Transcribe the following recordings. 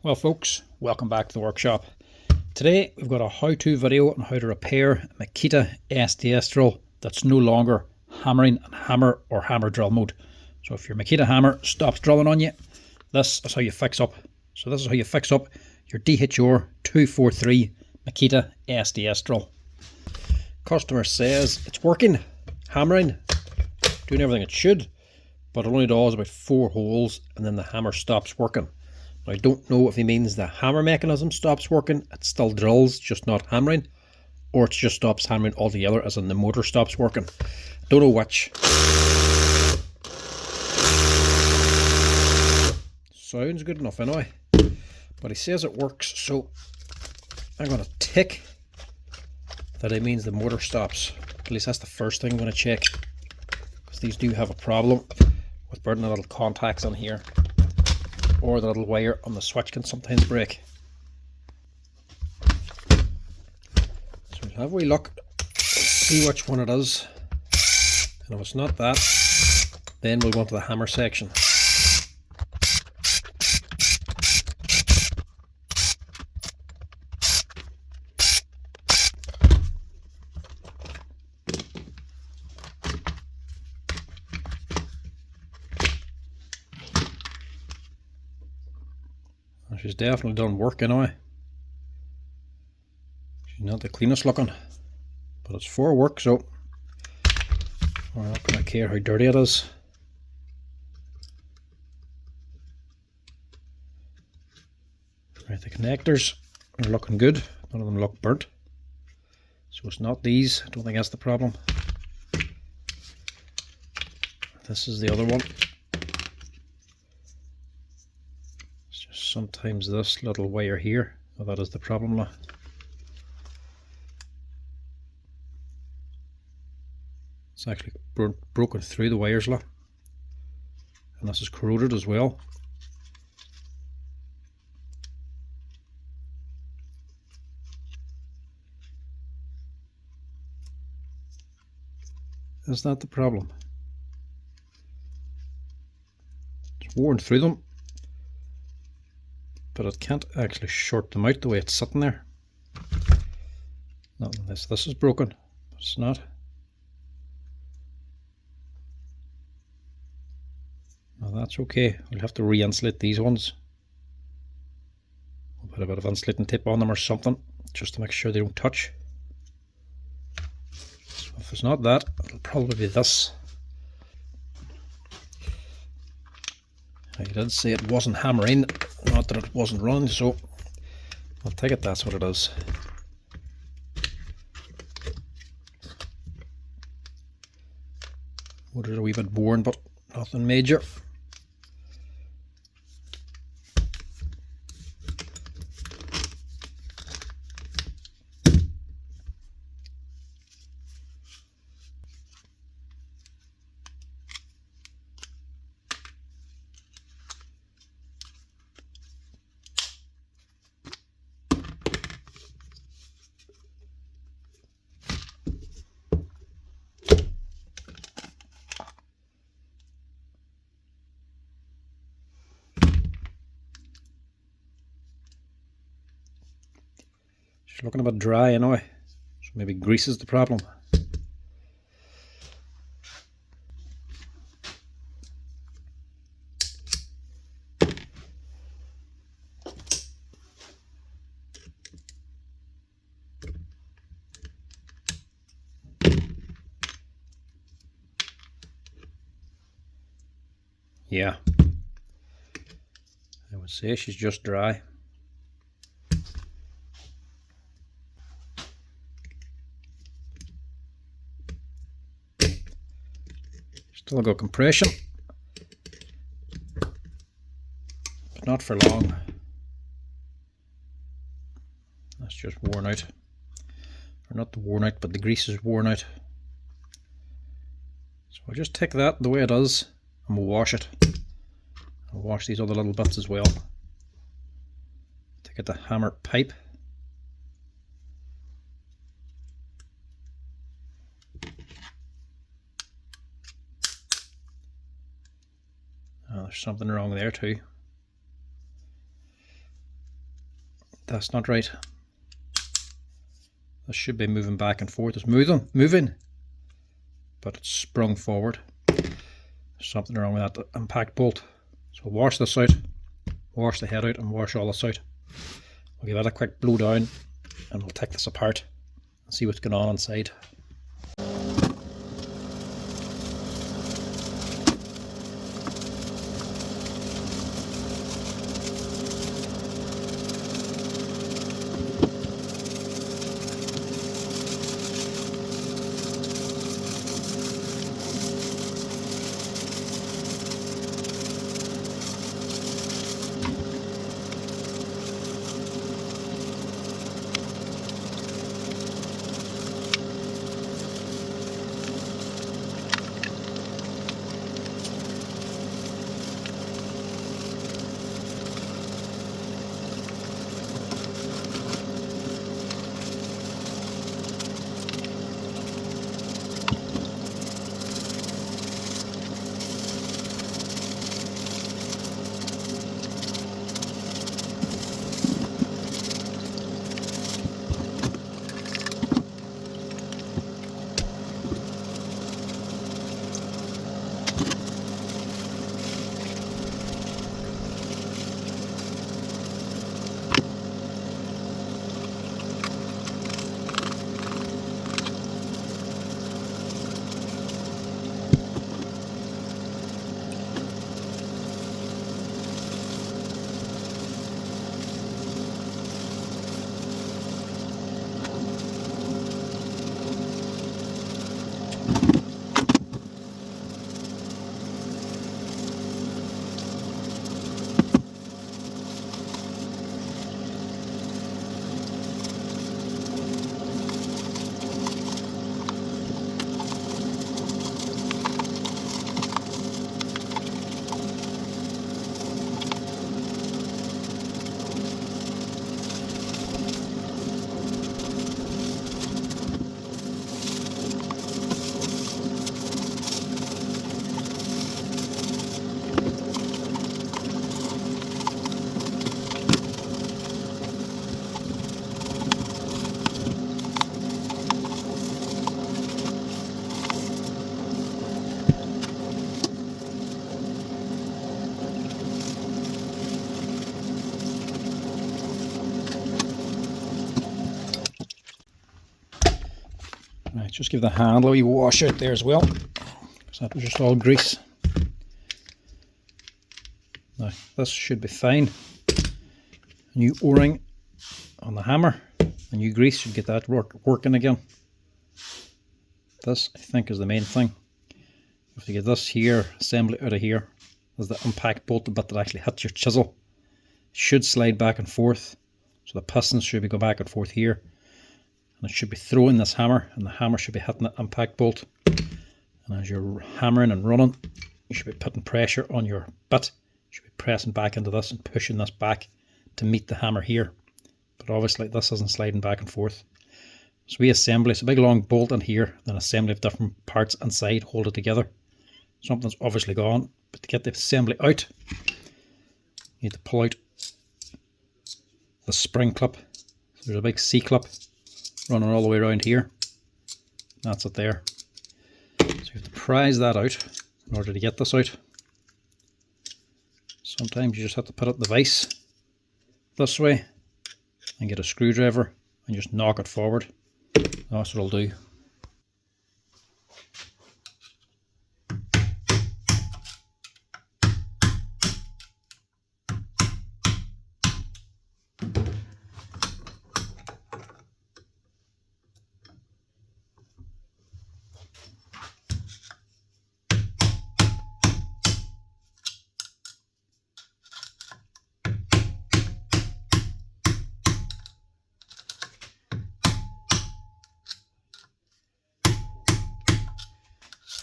Well folks, welcome back to the workshop. Today we've got a how-to video on how to repair a Makita SDS drill that's no longer hammering and hammer or hammer drill mode. So if your Makita hammer stops drilling on you, this is how you fix up. So this is how you fix up your DHP243 Makita SDS drill. Customer says it's working, hammering, doing everything it should, but it only does about 4 holes and then the hammer stops working. I don't know if he means the hammer mechanism stops working, it still drills, just not hammering, or it just stops hammering altogether, as in the motor stops working. Don't know which. Sounds good enough anyway, but he says it works, so I'm going to tick that it means the motor stops. At least that's the first thing I'm going to check, because these do have a problem with burning the little contacts on here, or the little wire on the switch can sometimes break. So we'll have a wee look, see which one it is, and if it's not that, then we'll go into the hammer section. She's definitely done work anyway. She's not the cleanest looking, but it's for work, so we're not going to care how dirty it is. Right, the connectors are looking good. None of them look burnt, so it's not these. I don't think that's the problem. This is the other one. Sometimes this little wire here, well, that is the problem now. It's actually broken through the wires now, and this is corroded as well. Is that the problem? It's worn through them, but it can't actually short them out the way it's sitting there. Not unless this is broken, but it's not. Now that's okay. We'll have to re-insulate these ones. We'll put a bit of insulating tape on them or something, just to make sure they don't touch. So if it's not that, it'll probably be this. I did say it wasn't hammering, not that it wasn't running, so I'll take it that's what it is. Motor's a wee bit worn, but nothing major. She's looking a bit dry anyway, so maybe grease is the problem. Yeah, I would say she's just dry. Still got compression, but not for long. That's just worn out. Or not worn out, but the grease is worn out. So I'll just take that the way it is and we'll wash it. I'll wash these other little bits as well. Take out the hammer pipe. There's something wrong there too. That's not right. This should be moving back and forth. It's moving, but it's sprung forward. There's something wrong with that impact bolt. So wash this out, wash the head out, and wash all this out. We'll give that a quick blow down, and we'll take this apart and see what's going on inside. Right, just give the handle a wee wash out there as well, because that was just all grease. Now, this should be fine. A new O-ring on the hammer, a new grease should get that working again. This, I think, is the main thing. You have to get this here, assembly out of here. There's the impact bolt, the bit that actually hits your chisel. It should slide back and forth, so the pistons should be going back and forth here. And it should be throwing this hammer, and the hammer should be hitting the impact bolt. And as you're hammering and running, you should be putting pressure on your bit. You should be pressing back into this and pushing this back to meet the hammer here. But obviously this isn't sliding back and forth. So reassembly, it's a big long bolt in here, then assembly of different parts inside hold it together. Something's obviously gone, but to get the assembly out, you need to pull out the spring clip. So there's a big C-clip running all the way around here. That's it there. So you have to prise that out in order to get this out. Sometimes you just have to put it in the vise this way and get a screwdriver and just knock it forward. That's what it'll do.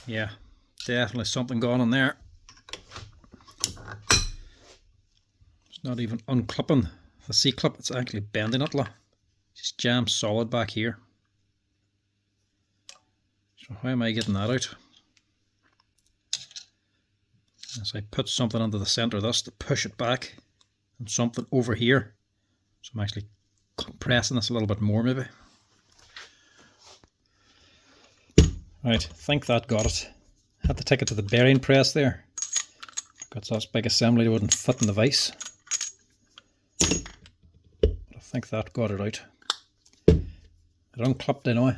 Yeah, definitely something going on there. It's not even unclipping the C-clip, it's actually bending it. Just jams solid back here. So how am I getting that out? As I put something under the centre of this to push it back, and something over here So I'm actually compressing this a little bit more maybe. Right, I think that got it. Had to take it to the bearing press there. Got this big assembly that wouldn't fit in the vise. But I think that got it out. It unclipped anyway.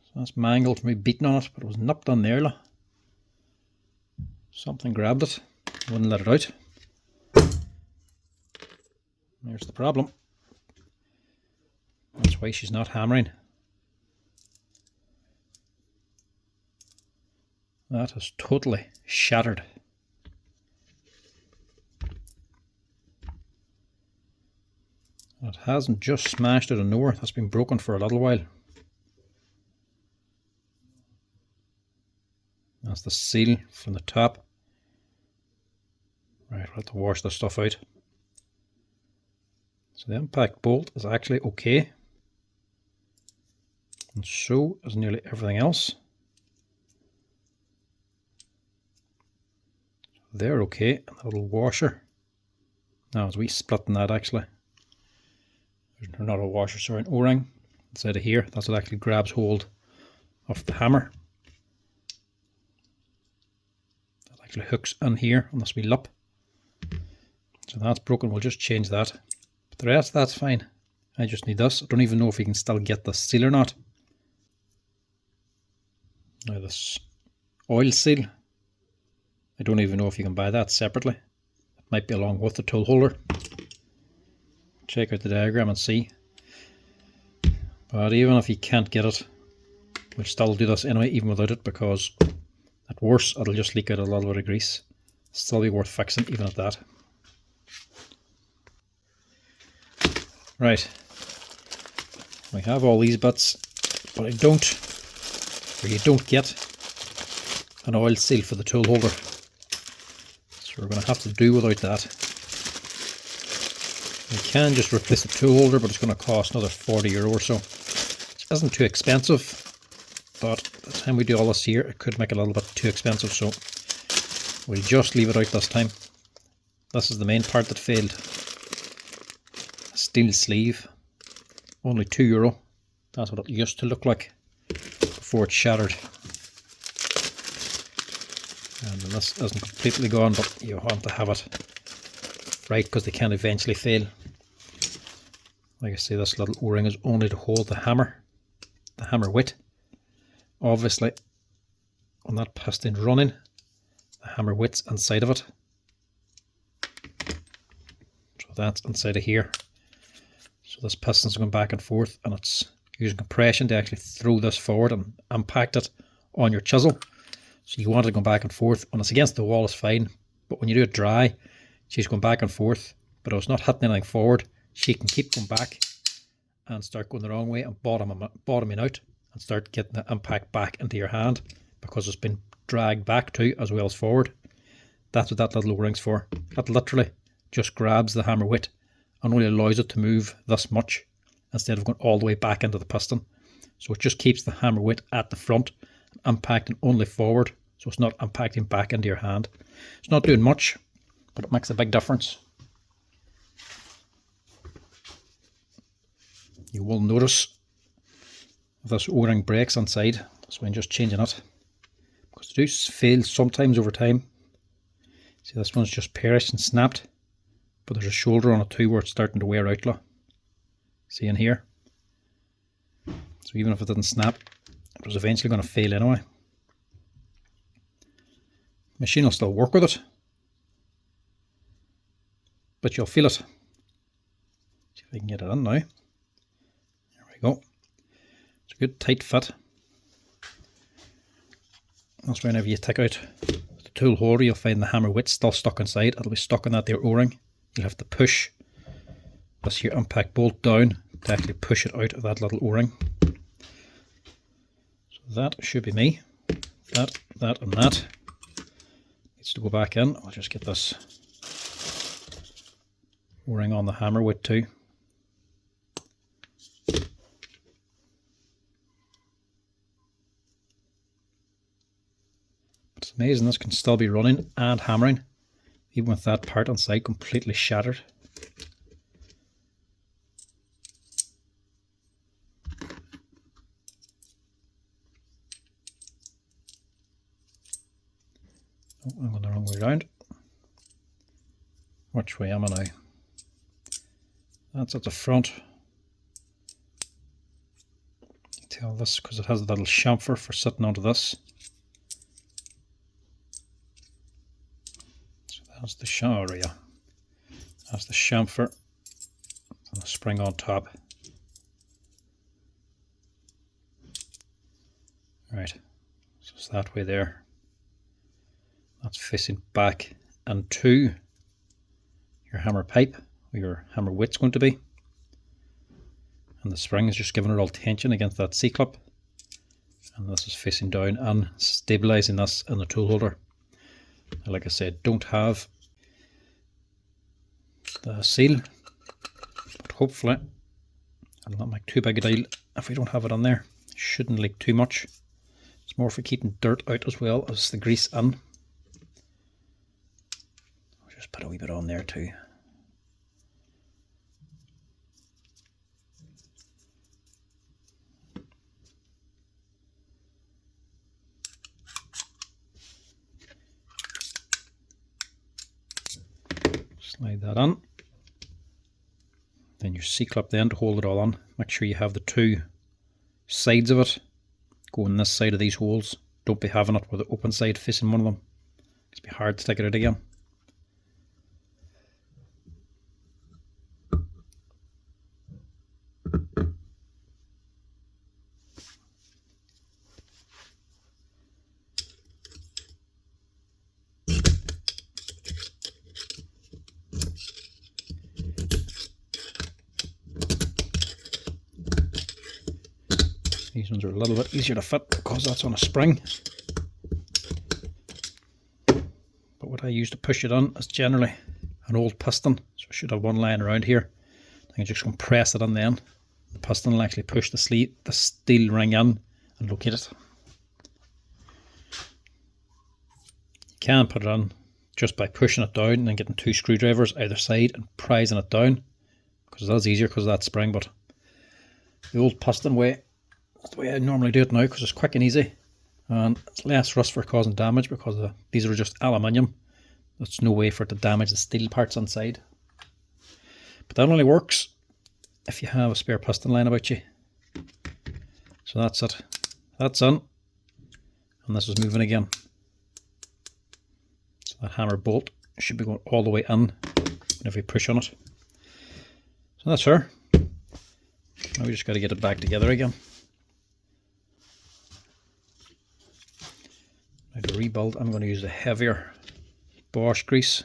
So that's mangled from me beating on it, but it was nipped on there. Something grabbed it, wouldn't let it out. There's the problem. That's why she's not hammering. That is totally shattered. It hasn't just smashed out of nowhere, that's been broken for a little while. That's the seal from the top. Right, we'll have to wash this stuff out. So the impact bolt is actually okay. And so is nearly everything else. They're okay, and the little washer. Now as we splitting that actually. There's not a washer, sorry, an O-ring inside of here. That's what actually grabs hold of the hammer. That actually hooks in here on this wee lip. So that's broken, we'll just change that. But the rest, that's fine. I just need this. I don't even know if you can still get the seal or not. Now this oil seal, I don't even know if you can buy that separately. It might be along with the tool holder. Check out the diagram and see. But even if you can't get it, we'll still do this anyway, even without it, because at worst it'll just leak out a little bit of grease. Still be worth fixing even at that. Right, we have all these bits, but you don't get an oil seal for the tool holder. So we're going to have to do without that. We can just replace the tool holder, but it's going to cost another €40 or so. It isn't too expensive, but by the time we do all this here, it could make it a little bit too expensive, so we'll just leave it out this time. This is the main part that failed. Steel sleeve, only €2. That's what it used to look like before it shattered. And this isn't completely gone, but you want to have it right because they can eventually fail. Like I say, this little O-ring is only to hold the hammer wit. Obviously, when that piston's running, the hammer wit's inside of it. So that's inside of here. So this piston's going back and forth, and it's using compression to actually throw this forward and impact it on your chisel. So you want it going back and forth. When it's against the wall, it's fine, but when you do it dry, she's going back and forth, but if it's not hitting anything forward, she can keep going back and start going the wrong way and bottoming out and start getting the impact back into your hand because it's been dragged back too as well as forward. That's what that little O-ring's for. That literally just grabs the hammer wit and only allows it to move this much instead of going all the way back into the piston. So it just keeps the hammer wit at the front, impacting only forward, so it's not impacting back into your hand. It's not doing much, but it makes a big difference. You will notice if this O-ring breaks inside, so I'm just changing it, because they do fail sometimes over time. See, this one's just perished and snapped, but there's a shoulder on it too where it's starting to wear out. See in here? So even if it didn't snap, it was eventually going to fail anyway. The machine will still work with it, but you'll feel it. See if I can get it in now. There we go. It's a good tight fit. That's whenever you take out the tool holder, you'll find the hammer wit still stuck inside. It'll be stuck in that there O-ring. You'll have to push this here impact bolt down to actually push it out of that little O-ring. So that should be me. That and that needs to go back in. I'll just get this O-ring on the hammer wit too. amazing this can still be running and hammering, even with that part on side completely shattered. Oh, I'm going the wrong way around. Which way am I now? That's at the front. Tell this because it has a little chamfer for sitting onto this. So that's the chamfer, yeah. That's the chamfer and the spring on top. Right, so it's that way there. That's facing back into your hammer pipe, where your hammer width's going to be. And the spring is just giving it all tension against that C-clip. And this is facing down and stabilising this in the tool holder. And like I said, don't have the seal, but hopefully it'll not make too big a deal if we don't have it on there. It shouldn't leak too much. It's more for keeping dirt out as well as the grease in. I'll just put a wee bit on there too. Slide that on. Then your C-clip then to hold it all on. Make sure you have the two sides of it going this side of these holes. Don't be having it with the open side facing one of them. It's be hard to take it out again. These ones are a little bit easier to fit because that's on a spring. But what I use to push it on is generally an old piston. So I should have one lying around here. I can just compress it on then. The piston will actually push the steel ring in and locate it. You can put it on just by pushing it down and then getting two screwdrivers either side and prising it down, because that's easier because of that spring. But the old piston way, that's the way I normally do it now, because it's quick and easy and it's less risk for causing damage, because these are just aluminium. There's no way for it to damage the steel parts inside. But that only works if you have a spare piston line about you. So that's it. That's in. And this is moving again. So that hammer bolt should be going all the way in whenever you push on it. So that's her. Now we just got to get it back together again. Now to rebuild, I'm going to use the heavier Bosch grease.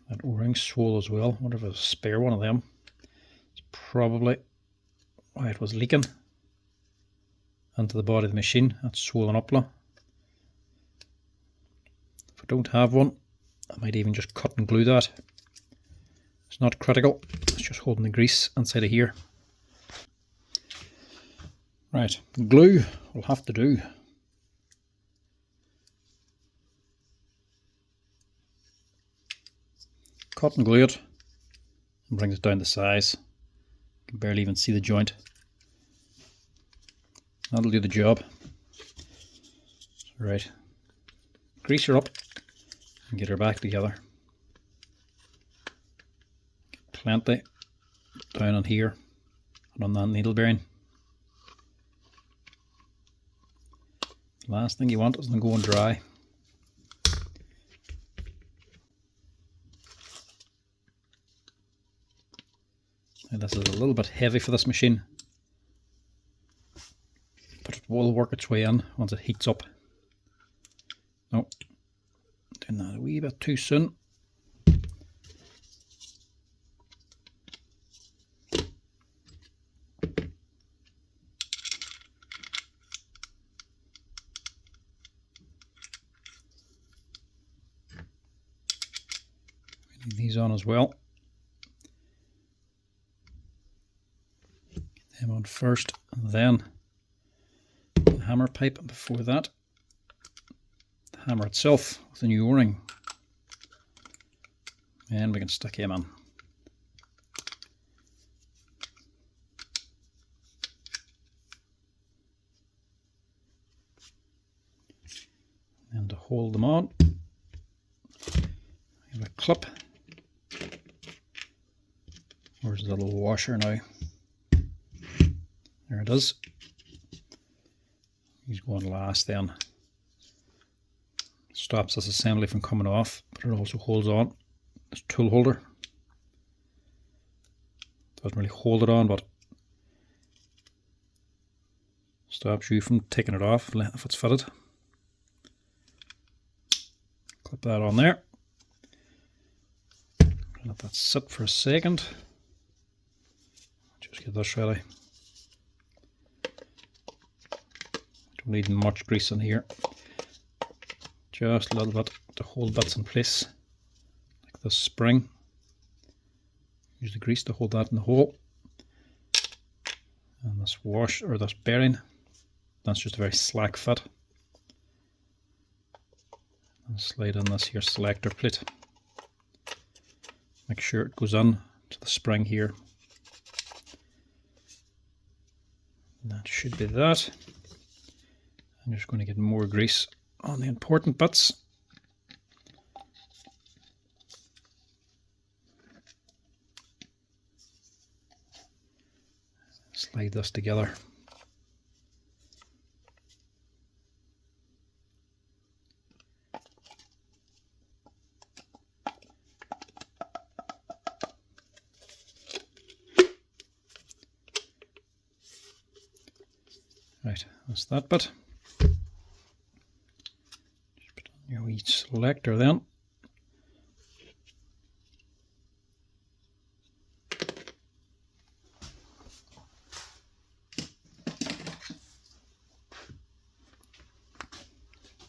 That O-ring swole as well. I wonder if there's a spare one of them. It's probably why it was leaking into the body of the machine. That's swollen up now. If I don't have one, I might even just cut and glue that. It's not critical. It's just holding the grease inside of here. Right, glue will have to do. Cut and glue it and brings it down to size. You can barely even see the joint. That'll do the job. Right, grease her up and get her back together. Get plenty down on here and on that needle bearing. Last thing you want is them going dry. Now this is a little bit heavy for this machine, but it will work its way in once it heats up. No, doing that a wee bit too soon. These on as well. Get them on first, and then the hammer pipe, and before that the hammer itself with a new o-ring, and we can stick him in. And to hold them on, we have a clip. Where's the little washer now? There it is. He's going last then. Stops this assembly from coming off, but it also holds on. This tool holder. Doesn't really hold it on, but stops you from taking it off if it's fitted. Clip that on there. Let that sit for a second. Just get this ready. Don't need much grease in here. Just a little bit to hold bits in place, like this spring. Use the grease to hold that in the hole. And this wash, or this bearing, that's just a very slack fit. And slide in this here selector plate. Make sure it goes in to the spring here. And that should be that. I'm just going to get more grease on the important bits. Slide this together. Right, that's that bit. Just put on your wee selector then.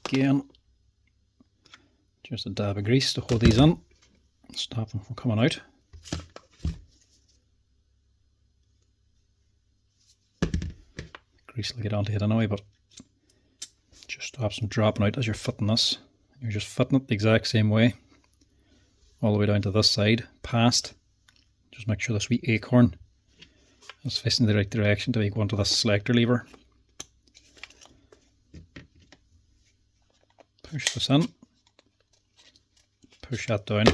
Again, just a dab of grease to hold these in, stop them from coming out. Grease will get onto it anyway, but just stops them dropping out as you're fitting this. You're just fitting it the exact same way, all the way down to this side, past. Just make sure this wee acorn is facing the right direction to go onto this selector lever. Push this in, push that down.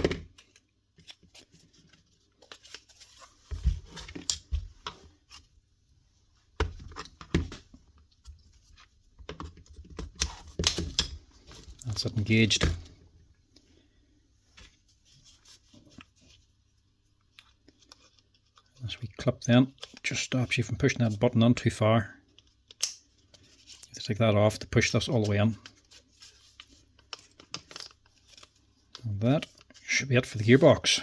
That's it engaged. This wee clip then just stops you from pushing that button in too far. You have to take that off to push this all the way in. And that should be it for the gearbox.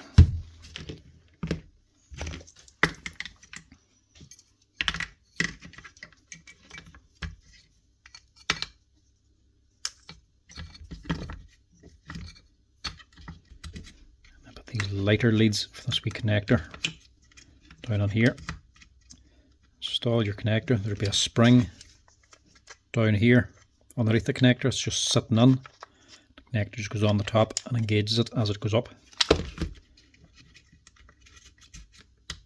I put these lighter leads for this wee connector down on here. Install your connector. There'll be a spring down here underneath the connector. It's just sitting in. Connector just goes on the top and engages it as it goes up.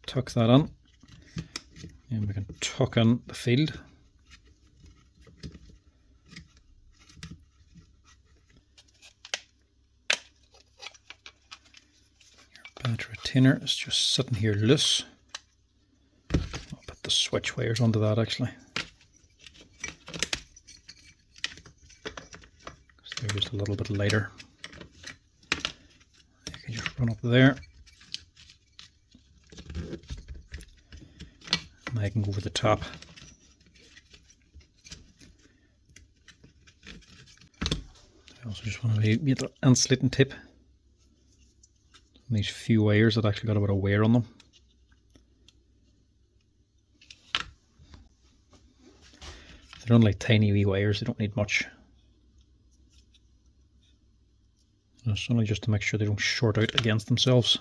Tuck that in, and we can tuck in the field. Your battery retainer is just sitting here loose. I'll put the switch wires onto that actually. They're just a little bit lighter. You can just run up there. And I can go over the top. I also just want to get the insulating tip. And these few wires that actually got a bit of wear on them. They're only tiny wee wires, they don't need much. It's only just to make sure they don't short out against themselves.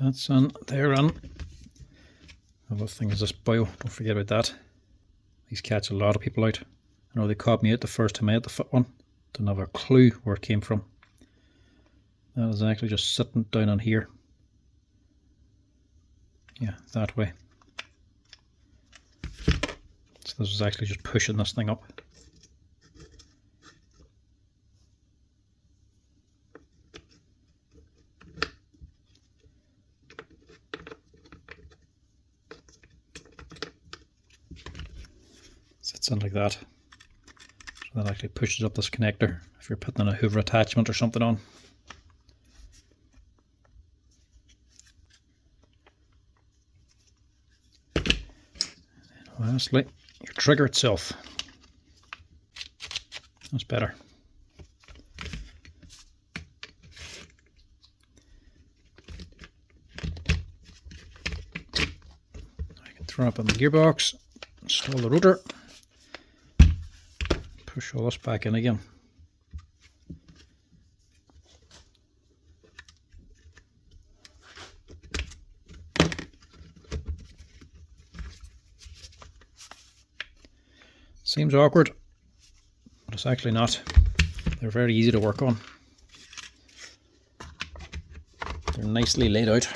That's on, they're on. Another thing is this boil, don't forget about that. These catch a lot of people out. I know they caught me out the first time I had the fit one. Didn't have a clue where it came from. That is actually just sitting down on here. Yeah, that way. So this is actually just pushing this thing up. Sits in like that. So that actually pushes up this connector if you're putting in a hoover attachment or something on. And lastly, your trigger itself. That's better. I can throw it up on the gearbox, install the rotor, push all this back in again. Seems awkward, but it's actually not. They're very easy to work on. They're nicely laid out.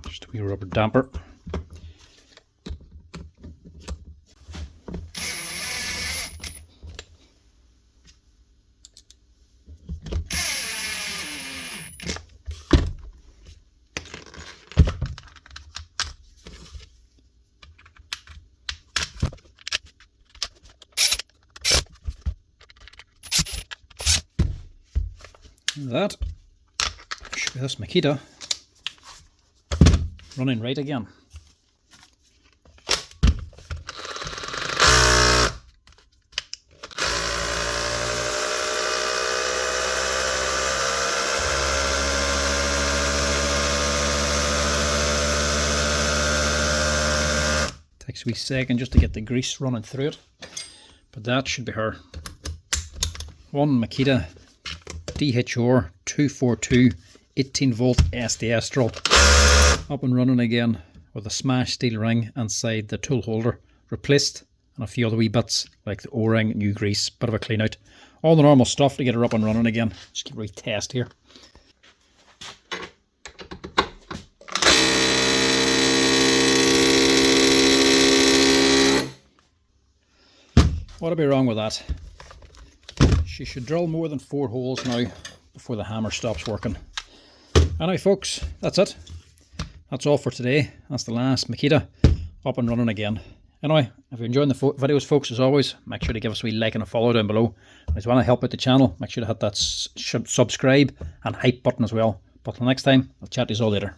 Just a wee rubber damper. That should be this Makita running right again. Takes a wee second just to get the grease running through it, but that should be her. One Makita DHP243 18-volt diassembly up and running again with a smashed steel ring inside the tool holder replaced, and a few other wee bits like the O-ring, new grease, bit of a clean out. All the normal stuff to get her up and running again. Just give her a test here. What'll be wrong with that? She should drill more than 4 holes now before the hammer stops working. Anyway folks, that's it. That's all for today. That's the last Makita up and running again. Anyway, if you're enjoying the videos folks, as always, make sure to give us a wee like and a follow down below. And if you want to help out the channel, make sure to hit that subscribe and hype button as well. But till next time, I'll chat to you all later.